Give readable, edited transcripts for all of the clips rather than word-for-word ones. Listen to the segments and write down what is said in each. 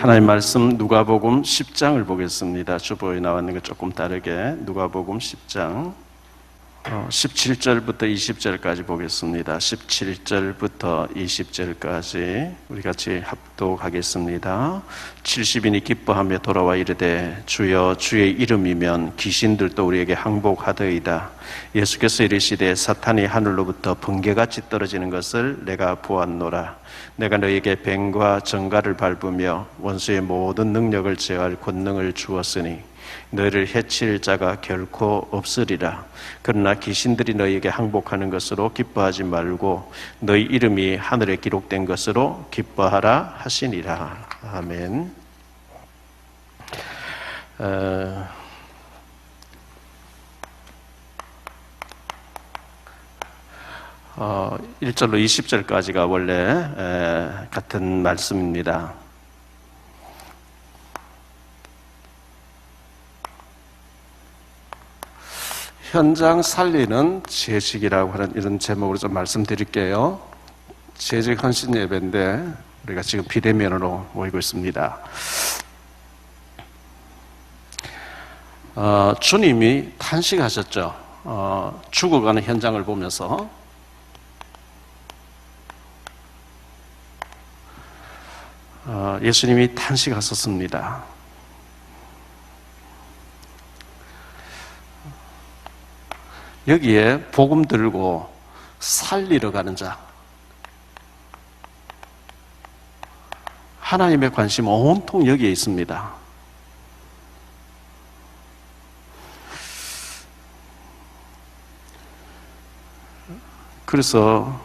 하나님 말씀 누가복음 10장을 보겠습니다. 주보에 나왔는 것 조금 다르게 누가복음 10장 17절부터 20절까지 보겠습니다. 17절부터 20절까지 우리 같이 합독하겠습니다. 70인이 기뻐하며 돌아와 이르되 주여 주의 이름이면 귀신들도 우리에게 항복하더이다. 예수께서 이르시되 사탄이 하늘로부터 번개같이 떨어지는 것을 내가 보았노라. 내가 너에게 뱀과 정갈을 밟으며 원수의 모든 능력을 제어할 권능을 주었으니 너희를 해칠 자가 결코 없으리라. 그러나 귀신들이 너희에게 항복하는 것으로 기뻐하지 말고 너희 이름이 하늘에 기록된 것으로 기뻐하라 하시니라. 아멘. 1절로 20절까지가 원래 같은 말씀입니다. 현장 살리는 재직이라고 하는 이런 제목으로 좀 말씀드릴게요. 재직 헌신 예배인데 우리가 지금 비대면으로 모이고 있습니다. 주님이 탄식하셨죠. 죽어가는 현장을 보면서 예수님이 탄식하셨습니다. 여기에 복음 들고 살리러 가는 자, 하나님의 관심 온통 여기에 있습니다. 그래서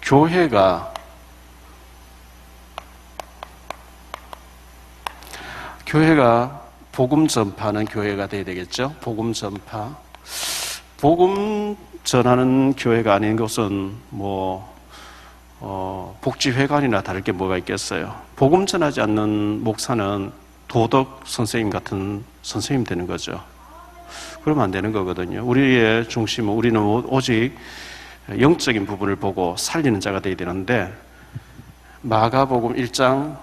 교회가 복음 전파하는 교회가 돼야 되겠죠. 복음 전파. 복음 전하는 교회가 아닌 것은 복지회관이나 다를 게 뭐가 있겠어요. 복음 전하지 않는 목사는 도덕 선생님 같은 선생님 되는 거죠. 그러면 안 되는 거거든요. 우리의 중심은 우리는 오직 영적인 부분을 보고 살리는 자가 되어야 되는데, 마가복음 1장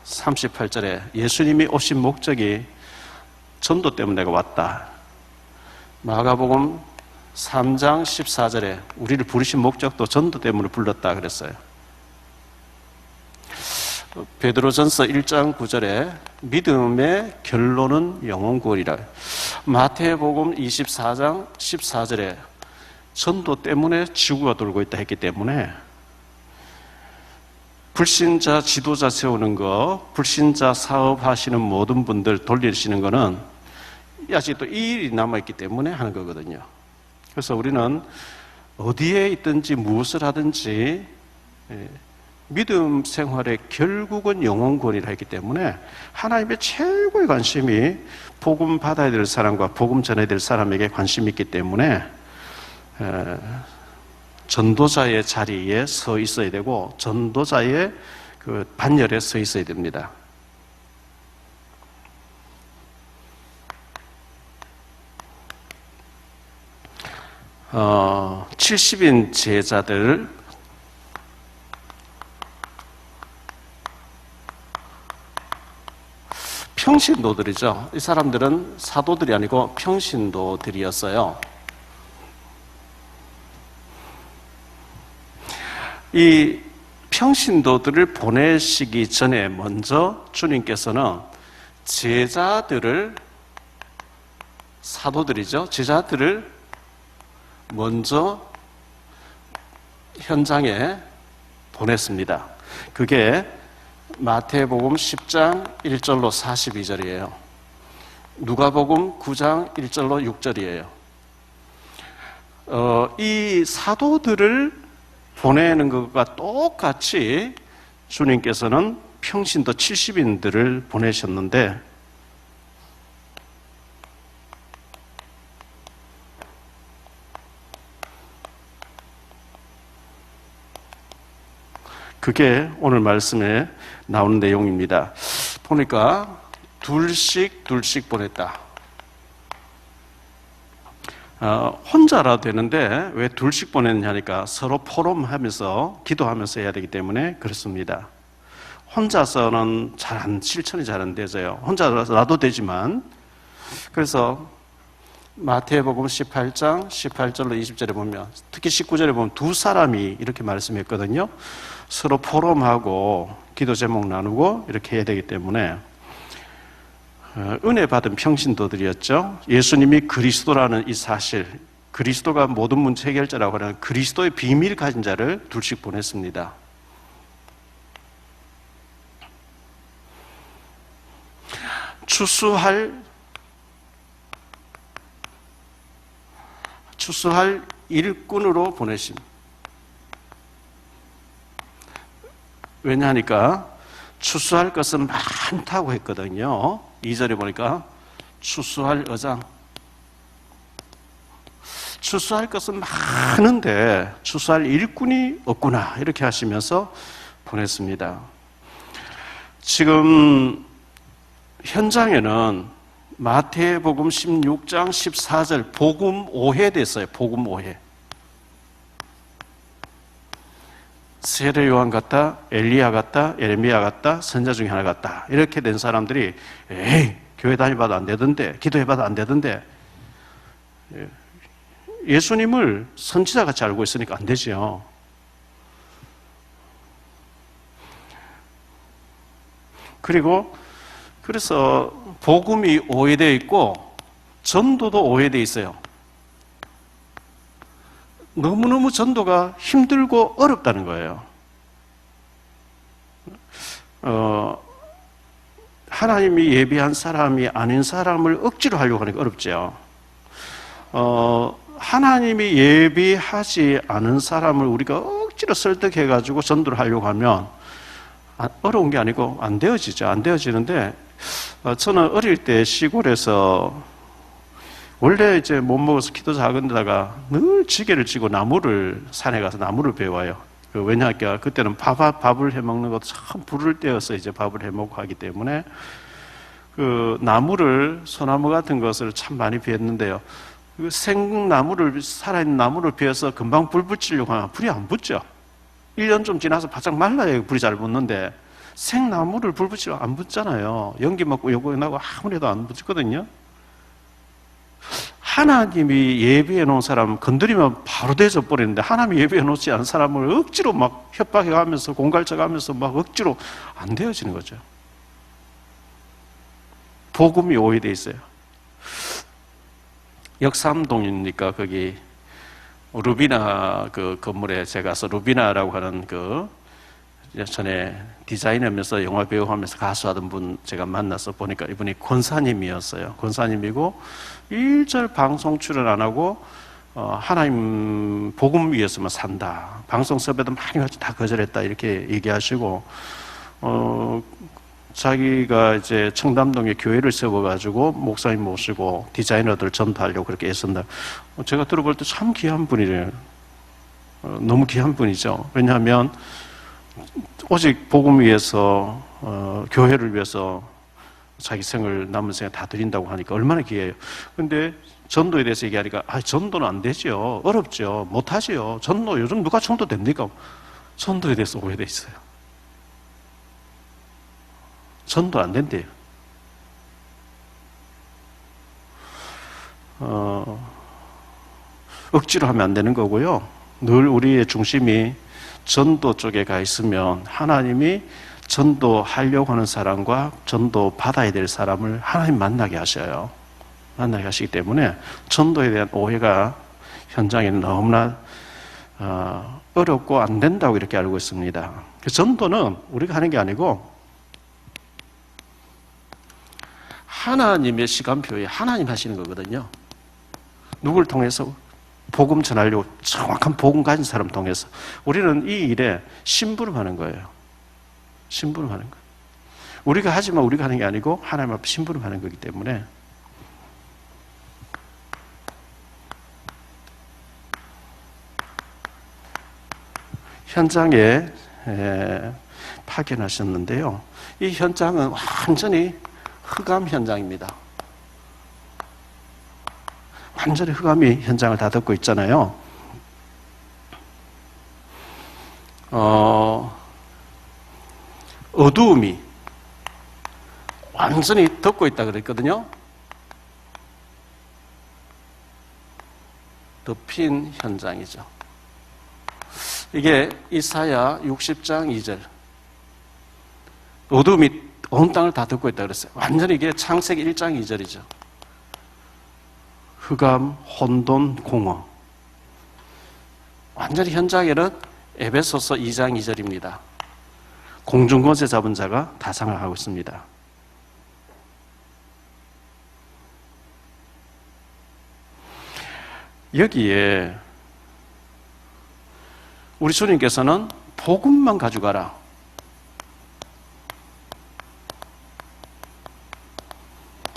38절에 예수님이 오신 목적이 전도 때문에 내가 왔다. 마가복음 3장 14절에 우리를 부르신 목적도 전도 때문에 불렀다 그랬어요. 베드로전서 1장 9절에 믿음의 결론은 영혼 구원이라. 마태복음 24장 14절에 전도 때문에 지구가 돌고 있다 했기 때문에 불신자 지도자 세우는 거, 불신자 사업하시는 모든 분들 돌리시는 거는 아직도 이 일이 남아있기 때문에 하는 거거든요. 그래서 우리는 어디에 있든지 무엇을 하든지 믿음 생활의 결국은 영혼 구원이라 했기 때문에 하나님의 최고의 관심이 복음 받아야 될 사람과 복음 전해야 될 사람에게 관심이 있기 때문에 전도자의 자리에 서 있어야 되고 전도자의 그 반열에 서 있어야 됩니다. 70인 제자들 평신도들이죠. 이 사람들은 사도들이 아니고 평신도들이었어요. 이 평신도들을 보내시기 전에 먼저 주님께서는 제자들을, 사도들이죠, 제자들을 먼저 현장에 보냈습니다. 그게 마태복음 10장 1절로 42절이에요. 누가복음 9장 1절로 6절이에요. 이 사도들을 보내는 것과 똑같이 주님께서는 평신도 70인들을 보내셨는데, 그게 오늘 말씀에 나오는 내용입니다. 보니까 둘씩 보냈다. 혼자라 되는데 왜 둘씩 보냈냐니까 서로 포럼하면서 기도하면서 해야 되기 때문에 그렇습니다. 혼자서는 실천이 잘 안 되져요. 혼자라도 되지만. 그래서 마태복음 18장 18절로 20절에 보면, 특히 19절에 보면 두 사람이 이렇게 말씀했거든요. 서로 포럼하고 기도 제목 나누고 이렇게 해야 되기 때문에 은혜 받은 평신도들이었죠. 예수님이 그리스도라는 이 사실, 그리스도가 모든 문제 해결자라고 하는 그리스도의 비밀 가진 자를 둘씩 보냈습니다. 추수할 일꾼으로 보내심. 왜냐하니까 추수할 것은 많다고 했거든요. 2절에 보니까 추수할 의장. 추수할 것은 많은데 추수할 일꾼이 없구나, 이렇게 하시면서 보냈습니다. 지금 현장에는 마태복음 16장 14절 복음 오해 됐어요. 복음 오해. 세례 요한 같다, 엘리야 같다, 에레미야 같다, 선자 중에 하나 같다, 이렇게 된 사람들이 에이, 교회 다녀봐도 안 되던데, 기도해봐도 안 되던데, 예수님을 선지자같이 알고 있으니까 안 되죠. 그래서 복음이 오해되어 있고 전도도 오해되어 있어요. 너무너무 전도가 힘들고 어렵다는 거예요. 하나님이 예비한 사람이 아닌 사람을 억지로 하려고 하니까 어렵죠. 하나님이 예비하지 않은 사람을 우리가 억지로 설득해가지고 전도를 하려고 하면 어려운 게 아니고 안 되어지죠. 안 되어지는데, 저는 어릴 때 시골에서 원래 이제 못 먹어서 키도 작은 데다가 늘 지게를 지고 산에 가서 나무를 베어와요. 왜냐하면 그때는 밥을 해 먹는 것도 참 불을 떼어서 이제 밥을 해 먹고 하기 때문에 소나무 같은 것을 참 많이 베었는데요. 살아있는 나무를 베어서 금방 불 붙이려고 하면 불이 안 붙죠. 1년 좀 지나서 바짝 말라야 불이 잘 붙는데 생나무를 불 붙이려고 안 붙잖아요. 연기 먹고 요거 나고 아무래도 안 붙거든요. 하나님이 예비해 놓은 사람 건드리면 바로 대져버리는데, 하나님이 예비해 놓지 않은 사람을 억지로 막 협박해 가면서 공갈쳐 가면서 막 억지로 안 되어지는 거죠. 복음이 오해되어 있어요. 역삼동이니까 거기 루비나 그 건물에 제가 가서 루비나라고 하는 전에 디자인하면서 영화 배우하면서 가수하던 분 제가 만나서 보니까 이분이 권사님이었어요. 권사님이고 1절 방송 출연 안 하고 하나님 복음 위해서만 산다. 방송 섭외도 많이 가지고 다 거절했다, 이렇게 얘기하시고 자기가 이제 청담동에 교회를 세워가지고 목사님 모시고 디자이너들 전도하려고 그렇게 애쓴다. 제가 들어볼 때 참 귀한 분이래요. 너무 귀한 분이죠. 왜냐하면 오직 복음 위해서 교회를 위해서 자기 남은 생을 다 드린다고 하니까 얼마나 귀해요. 근데 전도에 대해서 얘기하니까 전도는 안 되죠. 어렵죠. 못하지요. 전도 요즘 누가 전도 됩니까? 전도에 대해서 오해돼 있어요. 전도 안 된대요. 억지로 하면 안 되는 거고요. 늘 우리의 중심이 전도 쪽에 가 있으면 하나님이 전도하려고 하는 사람과 전도 받아야 될 사람을 하나님 만나게 하셔요. 만나게 하시기 때문에 전도에 대한 오해가 현장에 너무나 어렵고 안 된다고 이렇게 알고 있습니다. 전도는 우리가 하는 게 아니고 하나님의 시간표에 하나님 하시는 거거든요. 누굴 통해서? 복음 전하려고 정확한 복음 가진 사람 통해서. 우리는 이 일에 심부름하는 거예요. 심부름하는 거예요. 우리가 하지만 우리가 하는 게 아니고 하나님 앞에 심부름하는 거기 때문에 현장에 파견하셨는데요. 이 현장은 완전히 흑암 현장입니다. 완전히 흑암이 현장을 다 덮고 있잖아요. 어두움이 완전히 덮고 있다 그랬거든요. 덮인 현장이죠. 이게 이사야 60장 2절. 어두움이 온 땅을 다 덮고 있다 그랬어요. 완전히 이게 창세기 1장 2절이죠. 흑암, 혼돈, 공허. 완전히 현장에는 에베소서 2장 2절입니다. 공중권세 잡은 자가 다상을 하고 있습니다. 여기에 우리 주님께서는 복음만 가져가라.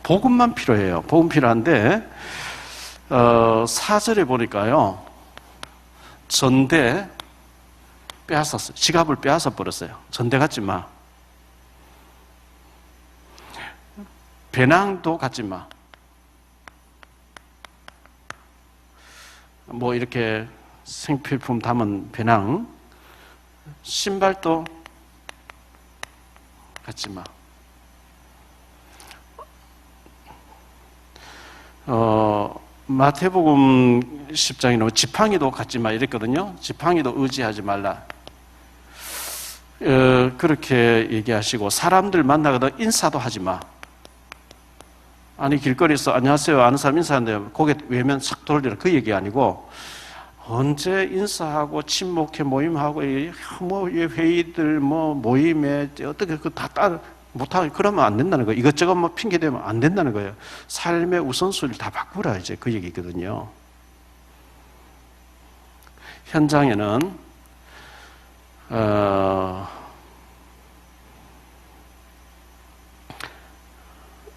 복음만 필요해요. 복음 필요한데 4절에 보니까요. 전대 빼앗았어요. 지갑을 빼앗아 버렸어요. 전대 갖지 마. 배낭도 갖지 마. 뭐 이렇게 생필품 담은 배낭, 신발도 갖지 마. 마태복음 10장에 나오면 지팡이도 갖지 마 이랬거든요. 지팡이도 의지하지 말라. 그렇게 얘기하시고 사람들 만나거든 인사도 하지 마. 아니 길거리에서 안녕하세요 아는 사람 인사하는데 고개 외면 싹 돌리라 그 얘기 아니고 언제 인사하고 친목회 모임하고 뭐 회의들 뭐 모임에 어떻게 그 다 따라 못하고 그러면 안 된다는 거예요. 이것저것 뭐 핑계 대면 안 된다는 거예요. 삶의 우선순위를 다 바꾸라 이제 그 얘기거든요. 현장에는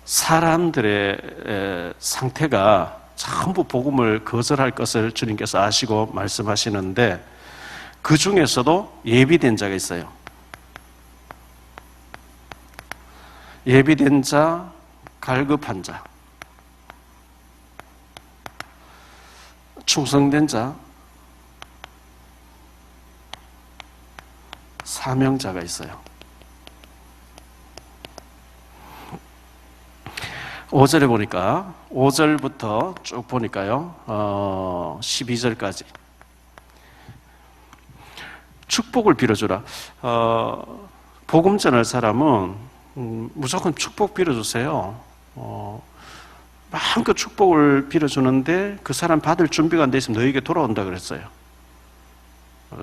사람들의 상태가 전부 복음을 거절할 것을 주님께서 아시고 말씀하시는데 그 중에서도 예비된 자가 있어요. 예비된 자, 갈급한 자, 충성된 자, 사명자가 있어요. 5절에 보니까 5절부터 쭉 보니까요 12절까지 축복을 빌어주라. 복음 전할 사람은 무조건 축복 빌어주세요. 마음껏 축복을 빌어주는데 그 사람 받을 준비가 안 돼 있으면 너에게 돌아온다 그랬어요.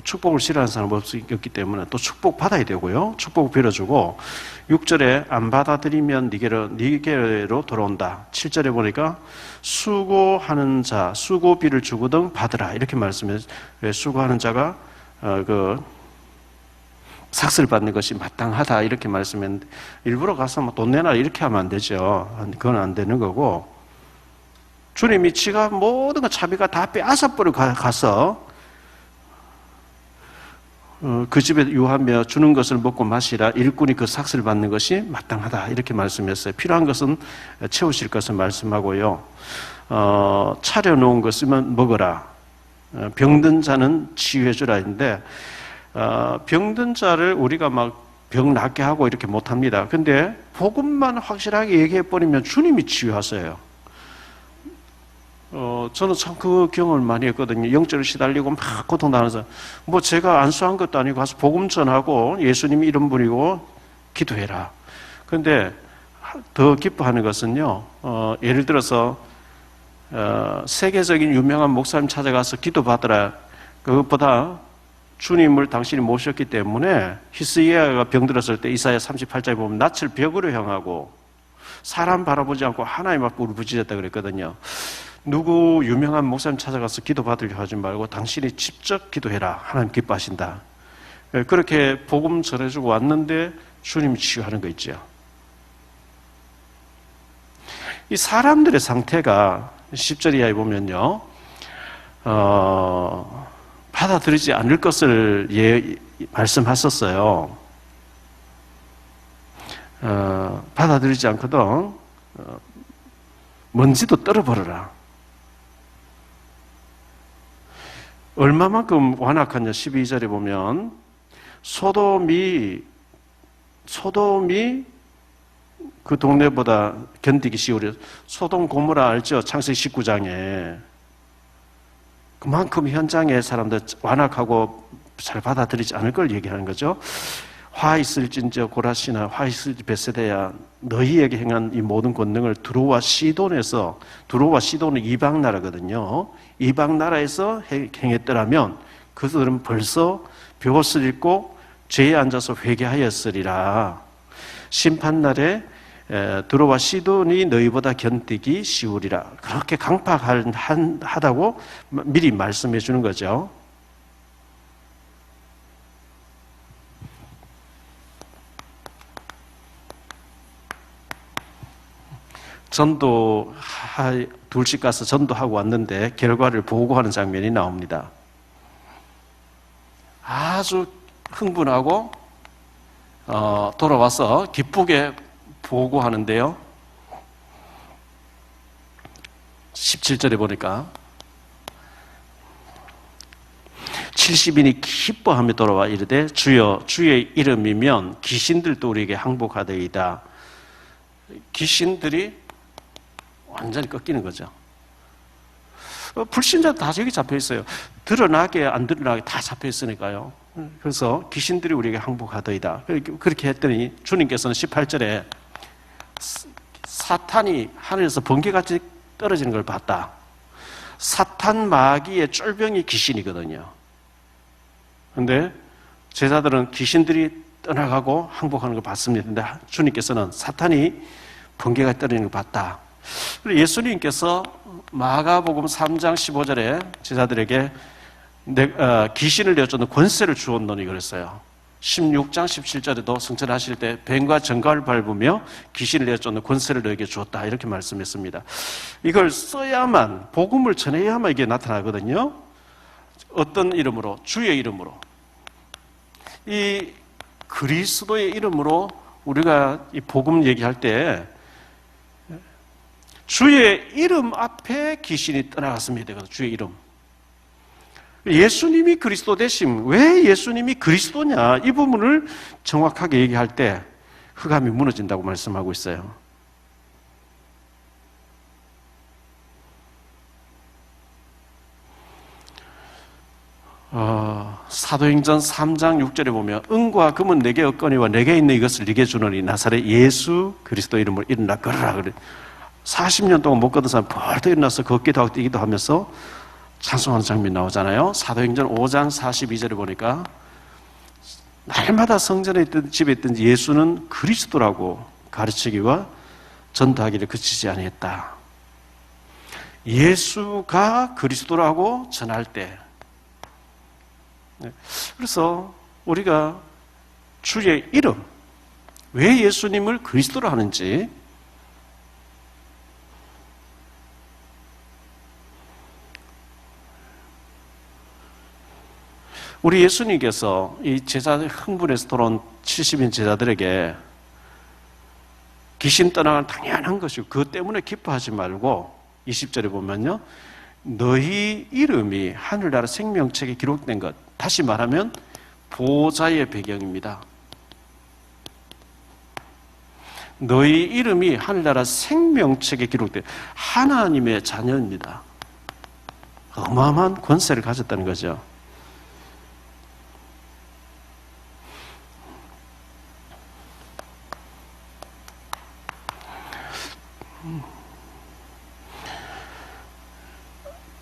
축복을 싫어하는 사람은 없기 때문에 또 축복 받아야 되고요. 축복 빌어주고 6절에 안 받아들이면 네게로 돌아온다. 7절에 보니까 수고하는 자, 수고비를 주거든 받으라 이렇게 말씀해서 수고하는 자가 삭슬 받는 것이 마땅하다 이렇게 말씀했는데 일부러 가서 뭐 돈 내놔 이렇게 하면 안 되죠. 그건 안 되는 거고 주님이 지가 모든 것 차비가 다 빼앗아버리고 가서 그 집에 유하며 주는 것을 먹고 마시라 일꾼이 그 삭슬 받는 것이 마땅하다 이렇게 말씀했어요. 필요한 것은 채우실 것을 말씀하고요. 차려놓은 것이면 먹어라. 병든 자는 치유해주라 했는데 병든 자를 우리가 막 병 낫게 하고 이렇게 못합니다. 근데 복음만 확실하게 얘기해버리면 주님이 치유하세요. 저는 참 그 경험을 많이 했거든요. 영적으로 시달리고 막 고통당해서 뭐 제가 안수한 것도 아니고 가서 복음 전하고 예수님이 이런 분이고 기도해라. 그런데 더 기뻐하는 것은요. 예를 들어서 세계적인 유명한 목사님 찾아가서 기도받으라. 그것보다 주님을 당신이 모셨기 때문에 히스기야가 병들었을 때 이사야 38장에 보면 낯을 벽으로 향하고 사람 바라보지 않고 하나님 앞에 울부짖었다 그랬거든요. 누구 유명한 목사님 찾아가서 기도받으려 하지 말고 당신이 직접 기도해라. 하나님 기뻐하신다. 그렇게 복음 전해주고 왔는데 주님이 치유하는 거 있죠. 이 사람들의 상태가 10절 이하에 보면요. 받아들이지 않을 것을 말씀하셨어요. 받아들이지 않거든 먼지도 떨어버려라. 얼마만큼 완악하냐 12절에 보면 소돔이 소돔이 그 동네보다 견디기 쉬우려. 소돔 고모라 알죠? 창세기 19장에. 그만큼 현장의 사람들 완악하고 잘 받아들이지 않을 걸 얘기하는 거죠. 화 있을진저 고라시나 화 있을지 베세다야 너희에게 행한 이 모든 권능을 두로와 시돈에서, 두로와 시돈은 이방 나라거든요. 이방 나라에서 행했더라면 그들은 벌써 벼옷을 입고 죄에 앉아서 회개하였으리라. 심판날에 두로와 시돈이 너희보다 견디기 쉬우리라. 그렇게 강팍하다고 미리 말씀해 주는 거죠. 전도 둘씩 가서 전도하고 왔는데 결과를 보고하는 장면이 나옵니다. 아주 흥분하고 돌아와서 기쁘게 보고하는데요. 17절에 보니까 70인이 기뻐하며 돌아와 이르되 주여 주의 이름이면 귀신들도 우리에게 항복하되이다. 귀신들이 완전히 꺾이는 거죠. 불신자 다 저기 잡혀 있어요. 드러나게 안 드러나게 다 잡혀 있으니까요. 그래서 귀신들이 우리에게 항복하더이다. 그렇게 했더니 주님께서는 18절에 사탄이 하늘에서 번개같이 떨어지는 걸 봤다. 사탄 마귀의 쫄병이 귀신이거든요. 그런데 제자들은 귀신들이 떠나가고 항복하는 걸 봤습니다. 그런데 주님께서는 사탄이 번개가 떨어지는 걸 봤다. 예수님께서 마가복음 3장 15절에 제자들에게 귀신을 내쫓는 권세를 주었노니 그랬어요. 16장 17절에도 성천하실 때 뱀과 정갈을 밟으며 귀신을 내쫓는 권세를 너에게 주었다 이렇게 말씀했습니다. 이걸 써야만, 복음을 전해야만 이게 나타나거든요. 어떤 이름으로? 주의 이름으로. 이 그리스도의 이름으로 우리가 이 복음 얘기할 때 주의 이름 앞에 귀신이 떠나갔습니다. 주의 이름. 예수님이 그리스도 되심. 왜 예수님이 그리스도냐? 이 부분을 정확하게 얘기할 때 흑암이 무너진다고 말씀하고 있어요. 사도행전 3장 6절에 보면 은과 금은 내게 없거니와 내게 있는 이것을 네게 주노니 나사렛 예수 그리스도 이름으로 일어나 걸으라 그래. 40년 동안 못 걷은 사람 벌떡 일어나서 걷기도 하고 뛰기도 하면서 찬송하는 장면이 나오잖아요. 사도행전 5장 42절에 보니까 날마다 성전에 있든 집에 있든지 예수는 그리스도라고 가르치기와 전도하기를 그치지 아니했다. 예수가 그리스도라고 전할 때, 그래서 우리가 주의 이름, 왜 예수님을 그리스도로 하는지 우리 예수님께서 이 제자들 흥분해서 돌아온 70인 제자들에게 귀신 떠나가는 당연한 것이고 그것 때문에 기뻐하지 말고 20절에 보면요. 너희 이름이 하늘나라 생명책에 기록된 것. 다시 말하면 보호자의 배경입니다. 너희 이름이 하늘나라 생명책에 기록된 하나님의 자녀입니다. 어마어마한 권세를 가졌다는 거죠.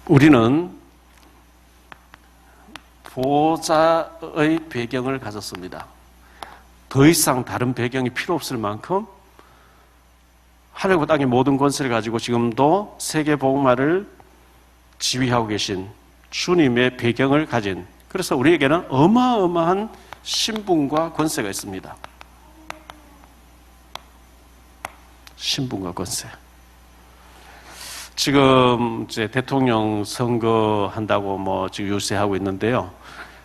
우리는 보호자의 배경을 가졌습니다. 더 이상 다른 배경이 필요 없을 만큼 하늘과 땅의 모든 권세를 가지고 지금도 세계 복음화를 지휘하고 계신 주님의 배경을 가진, 그래서 우리에게는 어마어마한 신분과 권세가 있습니다. 신분과 권세. 지금 이제 대통령 선거 한다고 지금 유세하고 있는데요.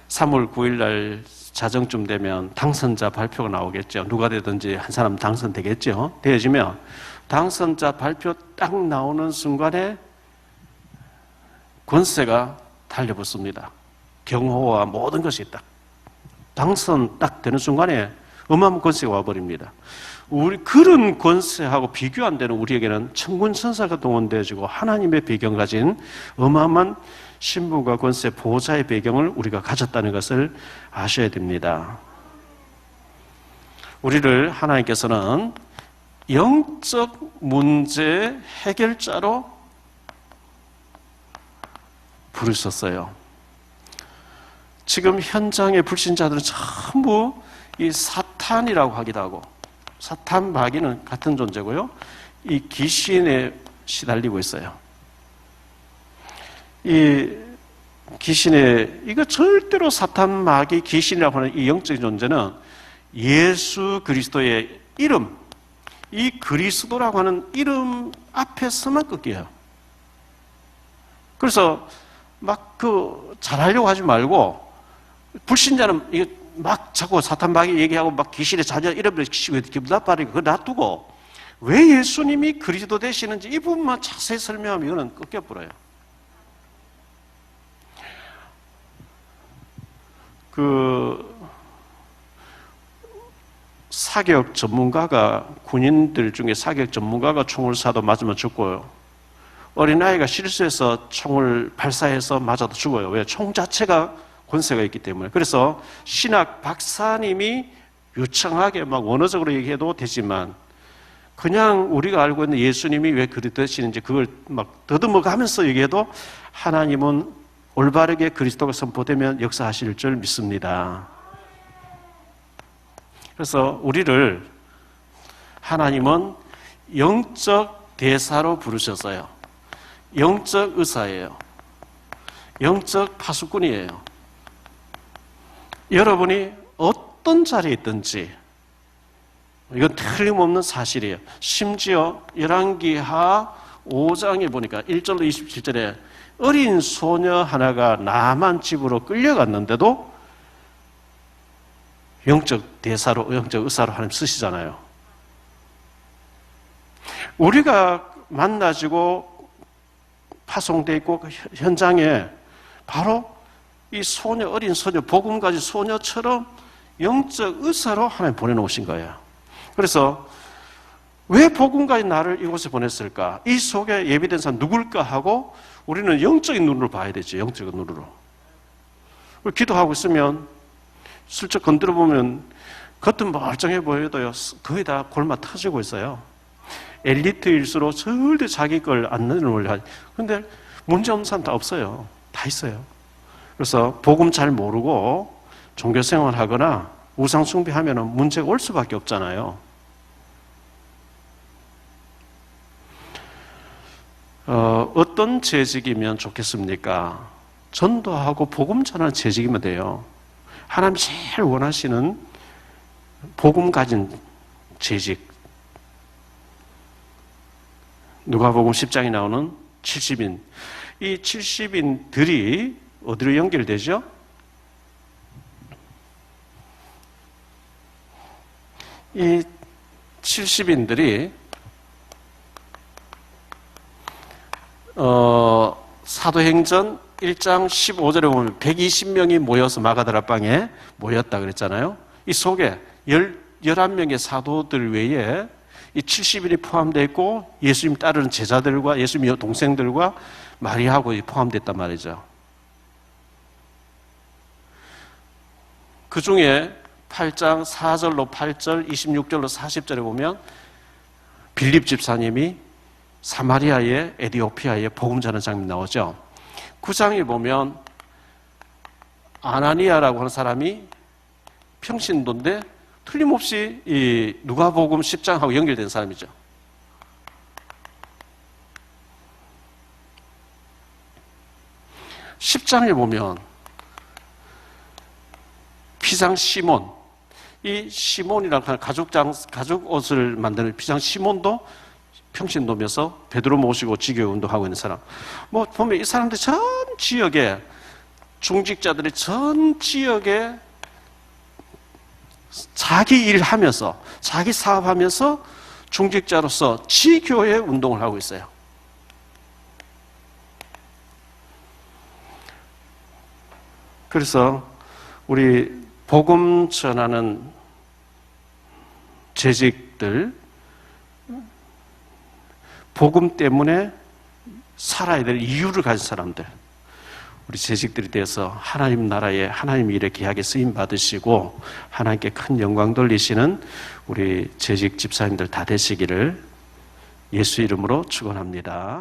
3월 9일 날 자정쯤 되면 당선자 발표가 나오겠죠. 누가 되든지 한 사람 당선되겠죠. 되어지면 당선자 발표 딱 나오는 순간에 권세가 달려붙습니다. 경호와 모든 것이 딱 당선 딱 되는 순간에 어마어마한 권세가 와버립니다. 우리 그런 권세하고 비교 안 되는 우리에게는 천군 천사가 동원되어지고 하나님의 배경 가진 어마어마한 신부가 권세 보호자의 배경을 우리가 가졌다는 것을 아셔야 됩니다. 우리를 하나님께서는 영적 문제 해결자로 부르셨어요. 지금 현장의 불신자들은 전부 이 사탄이라고 하기도 하고, 사탄 마귀는 같은 존재고요, 이 귀신에 시달리고 있어요. 이 귀신에, 이거 절대로 사탄 마귀 귀신이라고 하는 이 영적인 존재는 예수 그리스도의 이름, 이 그리스도라고 하는 이름 앞에서만 꺾여요. 그래서 막 잘하려고 하지 말고, 불신자는 이거 막 자꾸 사탄 마귀 얘기하고 막 귀신의 자녀 이름을 기분 나빠리고 그거 놔두고, 왜 예수님이 그리스도 되시는지 이 부분만 자세히 설명하면 이거는 꺾여버려요. 사격 전문가가, 군인들 중에 사격 전문가가 총을 쏴도 맞으면 죽고요, 어린아이가 실수해서 총을 발사해서 맞아도 죽어요. 왜? 총 자체가 권세가 있기 때문에. 그래서 신학 박사님이 유창하게 막 원어적으로 얘기해도 되지만, 그냥 우리가 알고 있는 예수님이 왜 그리스도시는지 그걸 막 더듬어 가면서 얘기해도 하나님은 올바르게 그리스도가 선포되면 역사하실 줄 믿습니다. 그래서 우리를 하나님은 영적 대사로 부르셨어요. 영적 의사예요. 영적 파수꾼이에요. 여러분이 어떤 자리에 있든지 이건 틀림없는 사실이에요. 심지어 열왕기하 5장에 보니까 1절로 27절에 어린 소녀 하나가 나만 집으로 끌려갔는데도 영적 대사로, 영적 의사로 하나님 쓰시잖아요. 우리가 만나지고 파송되어 있고 그 현장에 바로 이 소녀, 어린 소녀, 복음 가진 소녀처럼 영적 의사로 하나님 보내놓으신 거예요. 그래서 왜 복음 가진 나를 이곳에 보냈을까? 이 속에 예비된 사람 누굴까 하고 우리는 영적인 눈으로 봐야 되죠. 영적인 눈으로. 기도하고 있으면 슬쩍 건드려 보면 겉은 멀쩡해 보여도요, 거의 다 골마 터지고 있어요. 엘리트일수록 절대 자기 걸 안 내놓으려 하지. 근데 문제 없는 사람 다 없어요. 다 있어요. 그래서 복음 잘 모르고 종교생활 하거나 우상숭배하면 문제가 올 수밖에 없잖아요. 어떤 재직이면 좋겠습니까? 전도하고 복음 전하는 재직이면 돼요. 하나님 제일 원하시는 복음 가진 재직. 누가복음 10장에 나오는 70인. 이 70인들이 어디로 연결되죠? 이 70인들이 사도행전 1장 15절에 보면 120명이 모여서 마가다라 방에 모였다 그랬잖아요. 이 속에 11명의 사도들 외에 이 70인이 포함되어 있고 예수님 따르는 제자들과 예수님의 동생들과 마리아하고 포함됐단 말이죠. 그 중에 8장 4절로 8절, 26절로 40절에 보면 빌립 집사님이 사마리아의 에디오피아에 복음 전하는 장면이 나오죠. 9장에 보면 아나니아라고 하는 사람이 평신도인데 틀림없이 이 누가복음 10장하고 연결된 사람이죠. (10장에) 보면 피상 시몬, 이 시몬이라고 하는 가죽 옷을 만드는 피상 시몬도 평신도면서 베드로 모시고 지교 운동하고 있는 사람. 뭐 보면 이 사람들 전 지역에, 중직자들이 전 지역에 자기 일하면서, 자기 사업하면서 중직자로서 지교의 운동을 하고 있어요. 그래서 우리 복음 전하는 재직들, 복음 때문에 살아야 될 이유를 가진 사람들, 우리 재직들이 되어서 하나님 나라에 하나님 일에 귀하게 쓰임 받으시고 하나님께 큰 영광 돌리시는 우리 재직 집사님들 다 되시기를 예수 이름으로 축원합니다.